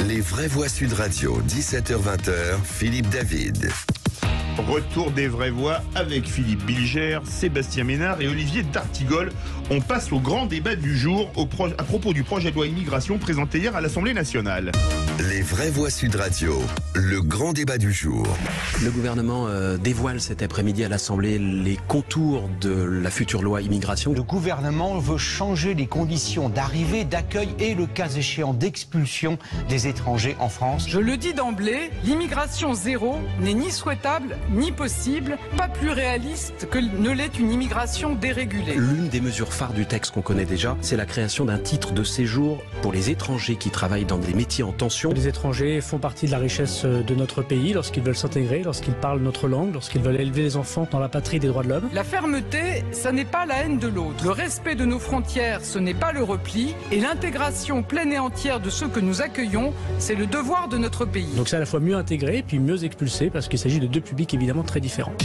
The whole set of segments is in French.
Les vraies voix Sud Radio, 17h-20h, Philippe David. Retour des vraies voix avec Philippe Bilger, Sébastien Ménard et Olivier d'Artigol. On passe au grand débat du jour à propos du projet de loi immigration présenté hier à l'Assemblée nationale. Les vraies voix Sud Radio, le grand débat du jour. Le gouvernement dévoile cet après-midi à l'Assemblée les contours de la future loi immigration. Le gouvernement veut changer les conditions d'arrivée, d'accueil et le cas échéant d'expulsion des étrangers en France. Je le dis d'emblée, l'immigration zéro n'est ni souhaitable ni possible, pas plus réaliste que ne l'est une immigration dérégulée. L'une des mesures phares du texte qu'on connaît déjà, c'est la création d'un titre de séjour pour les étrangers qui travaillent dans des métiers en tension. Les étrangers font partie de la richesse de notre pays lorsqu'ils veulent s'intégrer, lorsqu'ils parlent notre langue, lorsqu'ils veulent élever les enfants dans la patrie des droits de l'homme. La fermeté, ça n'est pas la haine de l'autre. Le respect de nos frontières, ce n'est pas le repli. Et l'intégration pleine et entière de ceux que nous accueillons, c'est le devoir de notre pays. Donc c'est à la fois mieux intégré puis mieux expulsé parce qu'il s'agit de deux publics évidemment très différents.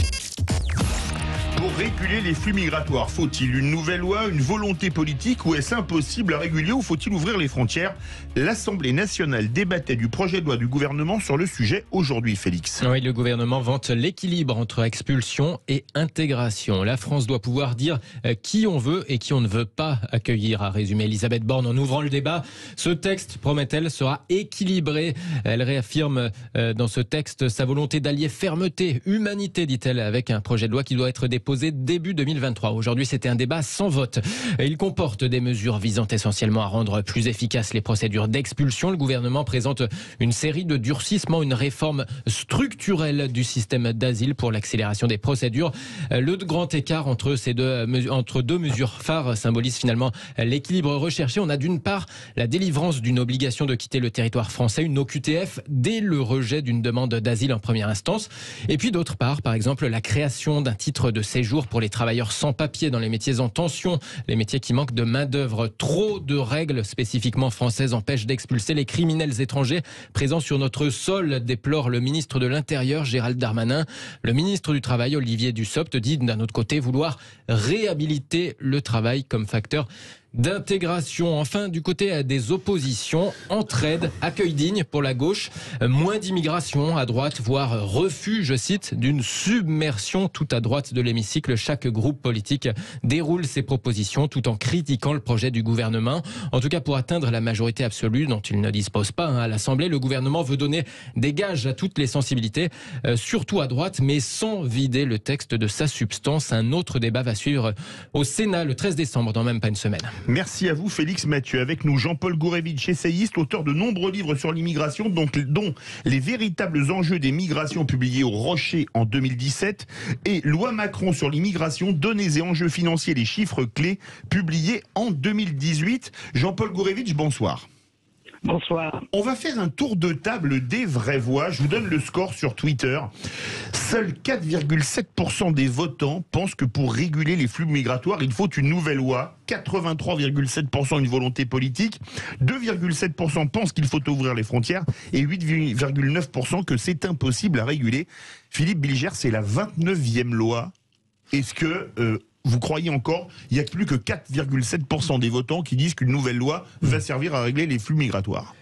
Pour réguler les flux migratoires, faut-il une nouvelle loi, une volonté politique ou est-ce impossible à réguler ou faut-il ouvrir les frontières? L'Assemblée nationale débattait du projet de loi du gouvernement sur le sujet aujourd'hui, Félix. Oui, le gouvernement vante l'équilibre entre expulsion et intégration. La France doit pouvoir dire qui on veut et qui on ne veut pas accueillir, a résumé Elisabeth Borne en ouvrant le débat. Ce texte, promet-elle, sera équilibré. Elle réaffirme dans ce texte sa volonté d'allier fermeté, humanité, dit-elle, avec un projet de loi qui doit être déposé début 2023. Aujourd'hui, c'était un débat sans vote. Il comporte des mesures visant essentiellement à rendre plus efficaces les procédures d'expulsion. Le gouvernement présente une série de durcissements, une réforme structurelle du système d'asile pour l'accélération des procédures. Le grand écart entre deux mesures phares symbolise finalement l'équilibre recherché. On a d'une part la délivrance d'une obligation de quitter le territoire français, une OQTF, dès le rejet d'une demande d'asile en première instance. Et puis d'autre part, par exemple, la création d'un titre de séjour pour les travailleurs sans papier dans les métiers en tension, les métiers qui manquent de main-d'œuvre. Trop de règles spécifiquement françaises empêchent d'expulser les criminels étrangers présents sur notre sol, déplore le ministre de l'Intérieur, Gérald Darmanin. Le ministre du Travail, Olivier Dussopt, dit d'un autre côté vouloir réhabiliter le travail comme facteur d'intégration. Enfin, du côté des oppositions, entraide, accueil digne pour la gauche, moins d'immigration à droite, voire refus, je cite, d'une submersion tout à droite de l'hémicycle. Chaque groupe politique déroule ses propositions tout en critiquant le projet du gouvernement. En tout cas, pour atteindre la majorité absolue dont il ne dispose pas à l'Assemblée, le gouvernement veut donner des gages à toutes les sensibilités, surtout à droite, mais sans vider le texte de sa substance. Un autre débat va suivre au Sénat le 13 décembre, dans même pas une semaine. Merci à vous, Félix Mathieu. Avec nous, Jean-Paul Gourevitch, essayiste, auteur de nombreux livres sur l'immigration, dont Les véritables enjeux des migrations, publiés au Rocher en 2017, et Loi Macron sur l'immigration, données et enjeux financiers, les chiffres clés, publiés en 2018. Jean-Paul Gourevitch, bonsoir. Bonsoir. On va faire un tour de table des vraies voix. Je vous donne le score sur Twitter. Seuls 4,7% des votants pensent que pour réguler les flux migratoires, il faut une nouvelle loi. 83,7% une volonté politique. 2,7% pensent qu'il faut ouvrir les frontières. Et 8,9% que c'est impossible à réguler. Philippe Bilger, c'est la 29e loi. Est-ce que vous croyez encore, il n'y a plus que 4,7% des votants qui disent qu'une nouvelle loi va servir à régler les flux migratoires?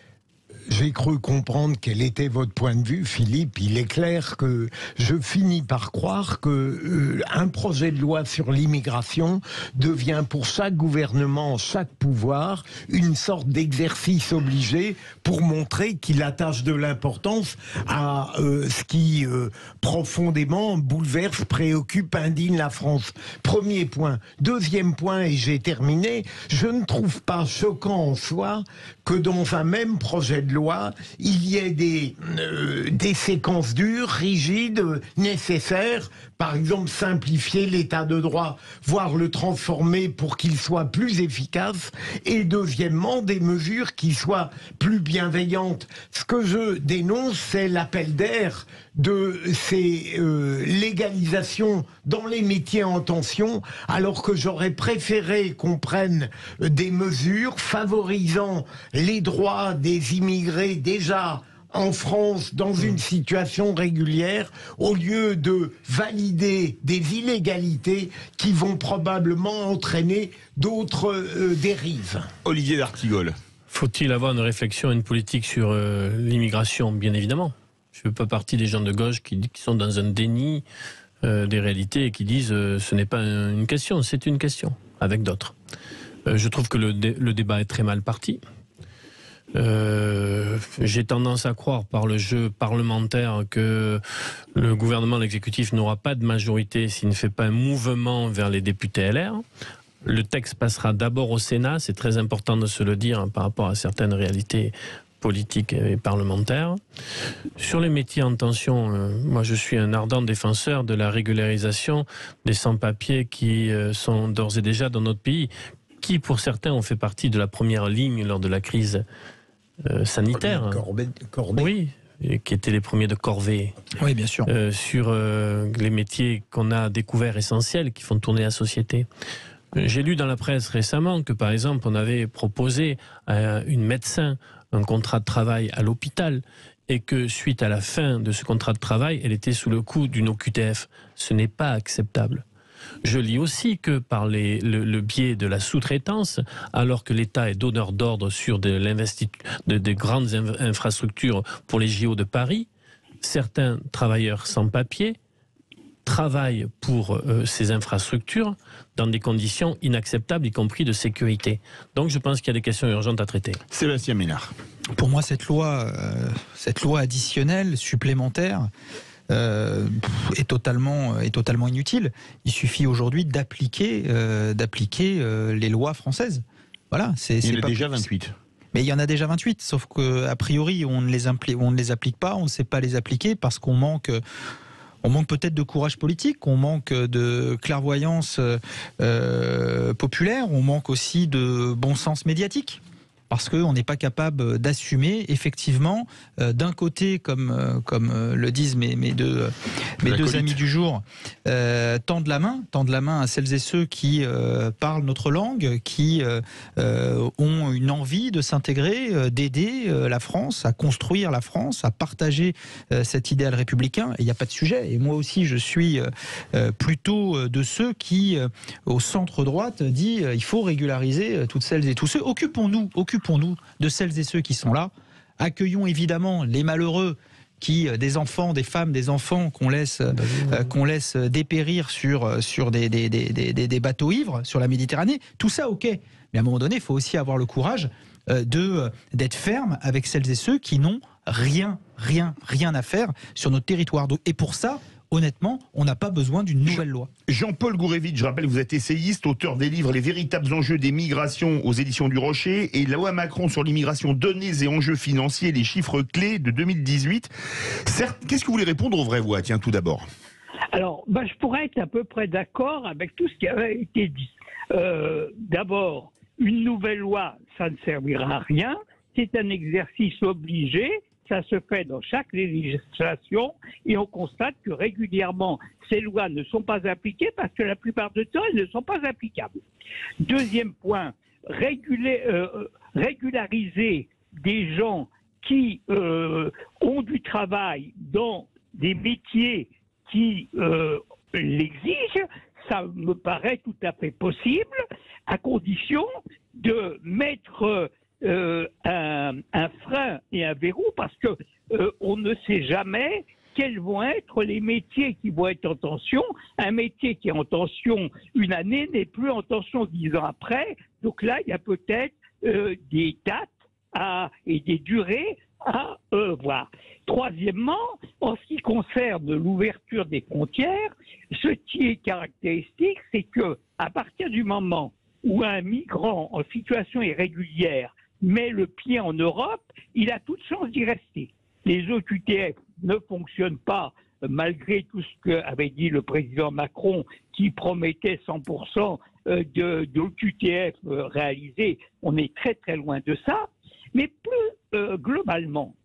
J'ai cru comprendre quel était votre point de vue, Philippe. Il est clair que je finis par croire que un projet de loi sur l'immigration devient pour chaque gouvernement, chaque pouvoir, une sorte d'exercice obligé pour montrer qu'il attache de l'importance à ce qui profondément bouleverse, préoccupe, indigne la France. Premier point. Deuxième point, et j'ai terminé, je ne trouve pas choquant en soi que dans un même projet de loi, il y ait des séquences dures, rigides, nécessaires, par exemple simplifier l'état de droit, voire le transformer pour qu'il soit plus efficace, et deuxièmement, des mesures qui soient plus bienveillantes. Ce que je dénonce, c'est l'appel d'air de ces légalisations dans les métiers en tension, alors que j'aurais préféré qu'on prenne des mesures favorisant les droits des immigrés déjà en France dans une situation régulière, au lieu de valider des illégalités qui vont probablement entraîner d'autres dérives. Olivier d'Artigol. Faut-il avoir une réflexion, une politique sur l'immigration? Bien évidemment. Je ne fais pas partie des gens de gauche qui sont dans un déni des réalités et qui disent ce n'est pas une question, c'est une question, avec d'autres. Je trouve que le débat est très mal parti. J'ai tendance à croire par le jeu parlementaire que le gouvernement, l'exécutif n'aura pas de majorité s'il ne fait pas un mouvement vers les députés LR. Le texte passera d'abord au Sénat, c'est très important de se le dire hein, par rapport à certaines réalités politiques et parlementaires. Sur les métiers en tension, moi je suis un ardent défenseur de la régularisation des sans-papiers qui sont d'ores et déjà dans notre pays, qui pour certains ont fait partie de la première ligne lors de la crise sanitaire. Corvée. Oui, qui étaient les premiers de corvée. Oui, bien sûr. Sur les métiers qu'on a découverts essentiels, qui font tourner la société. J'ai lu dans la presse récemment que, par exemple, on avait proposé à une médecin un contrat de travail à l'hôpital et que, suite à la fin de ce contrat de travail, elle était sous le coup d'une OQTF. Ce n'est pas acceptable. Je lis aussi que par le biais de la sous-traitance, alors que l'État est donneur d'ordre sur de grandes infrastructures pour les JO de Paris, certains travailleurs sans papier travaillent pour ces infrastructures dans des conditions inacceptables, y compris de sécurité. Donc je pense qu'il y a des questions urgentes à traiter. Sébastien Ménard. Pour moi, cette loi additionnelle, supplémentaire, est totalement inutile. Il suffit aujourd'hui d'appliquer les lois françaises. Voilà, il y en a déjà 28. Mais il y en a déjà 28, sauf qu'a priori, on ne les applique pas, on ne sait pas les appliquer parce qu'on manque peut-être de courage politique, on manque de clairvoyance populaire, on manque aussi de bon sens médiatique. Parce qu'on n'est pas capable d'assumer, effectivement, d'un côté, comme le disent mes deux amis du jour, tendre la main à celles et ceux qui parlent notre langue, qui ont une envie de s'intégrer, d'aider la France, à construire la France, à partager cet idéal républicain. Et il n'y a pas de sujet. Et moi aussi, je suis plutôt de ceux qui, au centre-droite, dit il faut régulariser toutes celles et tous ceux. Occupons-nous de celles et ceux qui sont là. Accueillons évidemment les malheureux des enfants, des femmes, des enfants qu'on laisse dépérir sur des bateaux ivres sur la Méditerranée. Tout ça, ok. Mais à un moment donné, il faut aussi avoir le courage d'être ferme avec celles et ceux qui n'ont rien à faire sur notre territoire. Et pour ça, honnêtement, on n'a pas besoin d'une nouvelle loi. Jean-Paul Gourevitch, je rappelle, vous êtes essayiste, auteur des livres Les véritables enjeux des migrations aux éditions du Rocher et la loi Macron sur l'immigration, données et enjeux financiers, les chiffres clés de 2018. Certes, qu'est-ce que vous voulez répondre aux vraies voix? Tiens, tout d'abord. Alors, je pourrais être à peu près d'accord avec tout ce qui avait été dit. D'abord, une nouvelle loi, ça ne servira à rien. C'est un exercice obligé. Ça se fait dans chaque législation et on constate que régulièrement, ces lois ne sont pas appliquées parce que la plupart du temps, elles ne sont pas applicables. Deuxième point, régulariser des gens qui ont du travail dans des métiers qui l'exigent, ça me paraît tout à fait possible, à condition de mettre un frein et un verrou parce que on ne sait jamais quels vont être les métiers qui vont être en tension. Un métier qui est en tension une année n'est plus en tension 10 ans après. Donc là, il y a peut-être des dates et des durées à voir. Troisièmement, en ce qui concerne l'ouverture des frontières, ce qui est caractéristique, c'est que à partir du moment où un migrant en situation irrégulière met le pied en Europe, il a toute chance d'y rester. Les OQTF ne fonctionnent pas, malgré tout ce qu'avait dit le président Macron, qui promettait 100% d'OQTF réalisés. On est très très loin de ça. Mais plus globalement,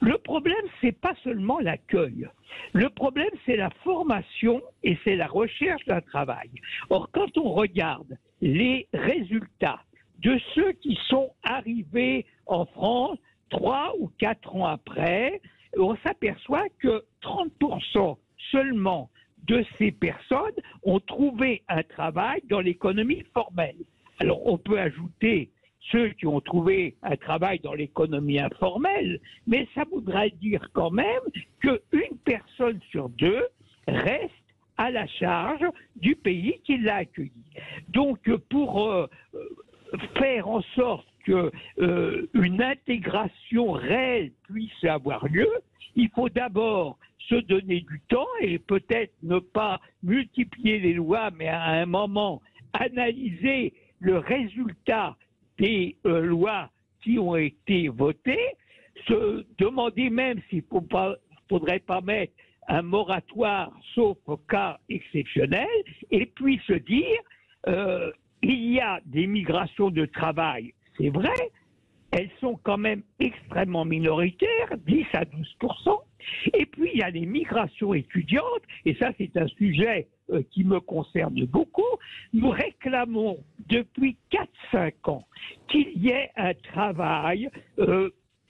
le problème, c'est pas seulement l'accueil. Le problème, c'est la formation et c'est la recherche d'un travail. Or, quand on regarde les résultats de ceux qui sont arrivés en France 3 ou 4 ans après, on s'aperçoit que 30% seulement de ces personnes ont trouvé un travail dans l'économie formelle. Alors on peut ajouter ceux qui ont trouvé un travail dans l'économie informelle, mais ça voudrait dire quand même qu'une personne sur deux reste à la charge du pays qui l'a accueilli. Donc, pour faire en sorte qu'une intégration réelle puisse avoir lieu, il faut d'abord se donner du temps et peut-être ne pas multiplier les lois, mais à un moment analyser le résultat des lois qui ont été votées, se demander même s'il ne faudrait pas mettre un moratoire sauf cas exceptionnel, et puis se dire il y a des migrations de travail, c'est vrai, elles sont quand même extrêmement minoritaires, 10 à 12%. Et puis il y a les migrations étudiantes, et ça c'est un sujet qui me concerne beaucoup. Nous réclamons depuis 4-5 ans qu'il y ait un travail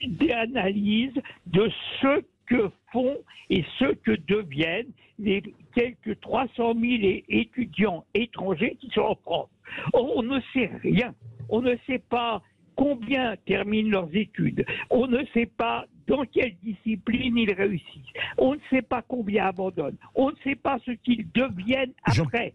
d'analyse de ce que font et ce que deviennent les quelques 300 000 étudiants étrangers qui sont en France. On ne sait rien. On ne sait pas combien terminent leurs études. On ne sait pas dans quelle discipline ils réussissent. On ne sait pas combien abandonnent. On ne sait pas ce qu'ils deviennent après.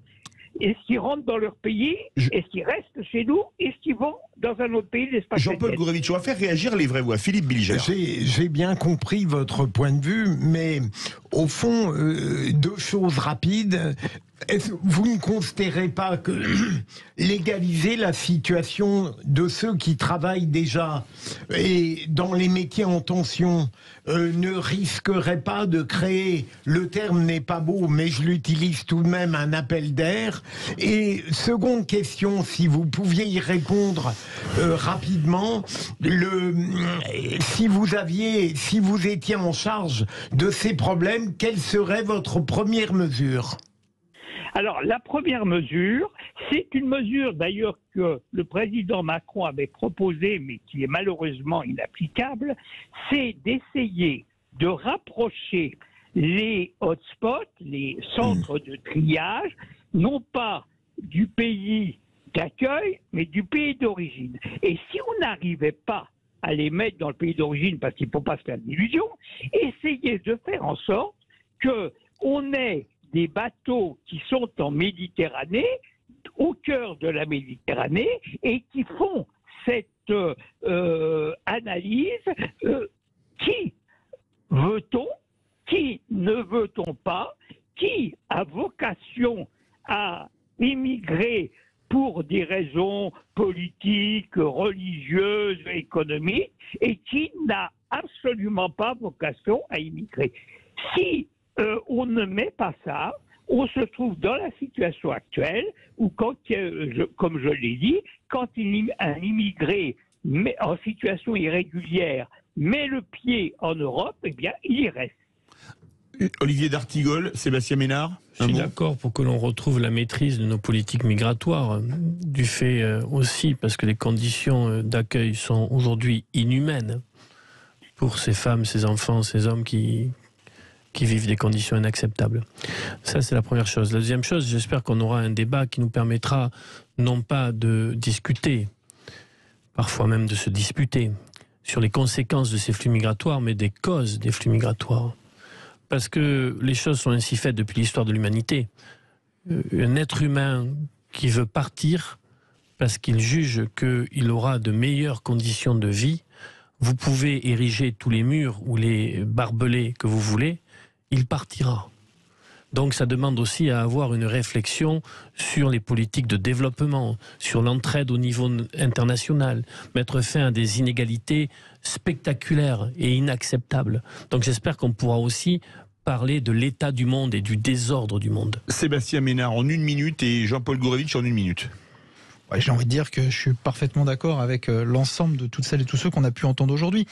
Est-ce qu'ils rentrent dans leur pays? Est-ce qu'ils restent chez nous? Est-ce qu'ils vont dans un autre pays de l'espace? Jean-Paul Gourevitch, on va faire réagir les vraies voix. Philippe Bilger. J'ai bien compris votre point de vue, mais au fond, deux choses rapides. Vous ne considérez pas que légaliser la situation de ceux qui travaillent déjà et dans les métiers en tension ne risquerait pas de créer, le terme n'est pas beau, mais je l'utilise tout de même, un appel d'air? Et seconde question, si vous pouviez y répondre rapidement, si vous étiez en charge de ces problèmes, quelle serait votre première mesure? Alors, la première mesure, c'est une mesure d'ailleurs que le président Macron avait proposée, mais qui est malheureusement inapplicable, c'est d'essayer de rapprocher les hotspots, les centres de triage, non pas du pays d'accueil, mais du pays d'origine. Et si on n'arrivait pas à les mettre dans le pays d'origine, parce qu'il ne faut pas se faire d'illusions, essayer de faire en sorte qu'on ait des bateaux qui sont en Méditerranée, au cœur de la Méditerranée, et qui font cette analyse. Qui veut-on? Qui ne veut-on pas? Qui a vocation à immigrer pour des raisons politiques, religieuses, économiques, et qui n'a absolument pas vocation à immigrer? Si on ne met pas ça, on se trouve dans la situation actuelle où, comme je l'ai dit, quand un immigré en situation irrégulière met le pied en Europe, eh bien, il y reste. Olivier d'Artigol, Sébastien Ménard. Je suis d'accord pour que l'on retrouve la maîtrise de nos politiques migratoires, du fait aussi parce que les conditions d'accueil sont aujourd'hui inhumaines pour ces femmes, ces enfants, ces hommes qui vivent des conditions inacceptables. Ça, c'est la première chose. La deuxième chose, j'espère qu'on aura un débat qui nous permettra non pas de discuter, parfois même de se disputer, sur les conséquences de ces flux migratoires, mais des causes des flux migratoires. Parce que les choses sont ainsi faites depuis l'histoire de l'humanité. Un être humain qui veut partir parce qu'il juge qu'il aura de meilleures conditions de vie, vous pouvez ériger tous les murs ou les barbelés que vous voulez, il partira. Donc ça demande aussi à avoir une réflexion sur les politiques de développement, sur l'entraide au niveau international, mettre fin à des inégalités spectaculaires et inacceptables. Donc j'espère qu'on pourra aussi parler de l'état du monde et du désordre du monde. Sébastien Ménard en 1 minute et Jean-Paul Gourevitch en 1 minute. Ouais, j'ai envie de dire que je suis parfaitement d'accord avec l'ensemble de toutes celles et tous ceux qu'on a pu entendre aujourd'hui.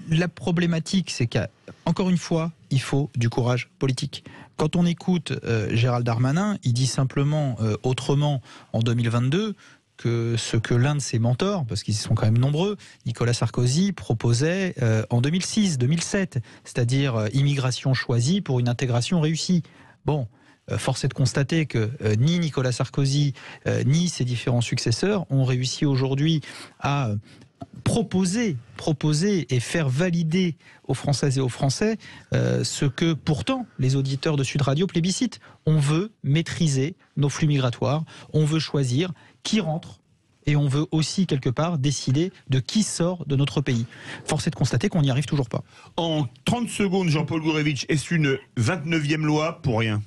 La problématique, c'est qu'encore une fois, il faut du courage politique. Quand on écoute Gérald Darmanin, il dit simplement autrement en 2022 que ce que l'un de ses mentors, parce qu'ils sont quand même nombreux, Nicolas Sarkozy, proposait en 2006, 2007, c'est-à-dire immigration choisie pour une intégration réussie. Bon. force est de constater que ni Nicolas Sarkozy ni ses différents successeurs ont réussi aujourd'hui à proposer et faire valider aux Françaises et aux Français ce que pourtant les auditeurs de Sud Radio plébiscitent. On veut maîtriser nos flux migratoires, on veut choisir qui rentre et on veut aussi quelque part décider de qui sort de notre pays. Force est de constater qu'on n'y arrive toujours pas. En 30 secondes, Jean-Paul Gourevitch, est-ce une 29e loi pour rien ?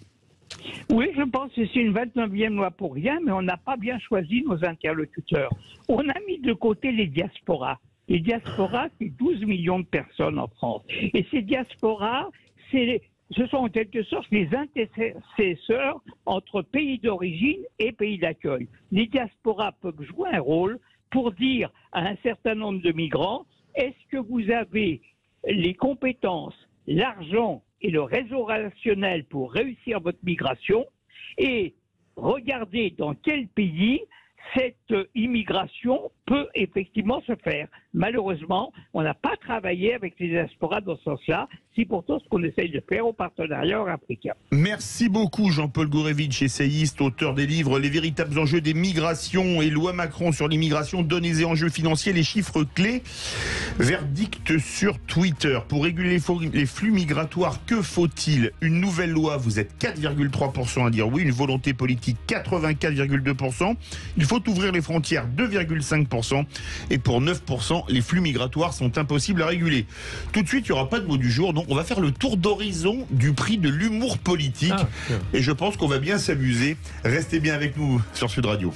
Oui, je pense que c'est une 29e loi pour rien, mais on n'a pas bien choisi nos interlocuteurs. On a mis de côté les diasporas. Les diasporas, c'est 12 millions de personnes en France. Et ces diasporas, ce sont en quelque sorte les intercesseurs entre pays d'origine et pays d'accueil. Les diasporas peuvent jouer un rôle pour dire à un certain nombre de migrants, est-ce que vous avez les compétences, l'argent et le réseau relationnel pour réussir votre migration, et regardez dans quel pays cette immigration peut effectivement se faire. Malheureusement, on n'a pas travaillé avec les diasporas dans ce sens-là. C'est pourtant ce qu'on essaye de faire au partenariat africain. Merci beaucoup Jean-Paul Gourevitch, essayiste, auteur des livres Les véritables enjeux des migrations et loi Macron sur l'immigration, données et enjeux financiers, les chiffres clés. Verdict sur Twitter. Pour réguler les flux migratoires, que faut-il? Une nouvelle loi, vous êtes 4,3% à dire oui, une volonté politique 84,2%. Il faut ouvrir les frontières 2,5%. Et pour 9%, les flux migratoires sont impossibles à réguler. Tout de suite, il n'y aura pas de mot du jour, donc on va faire le tour d'horizon du prix de l'humour politique. Et je pense qu'on va bien s'amuser. Restez bien avec nous sur Sud Radio.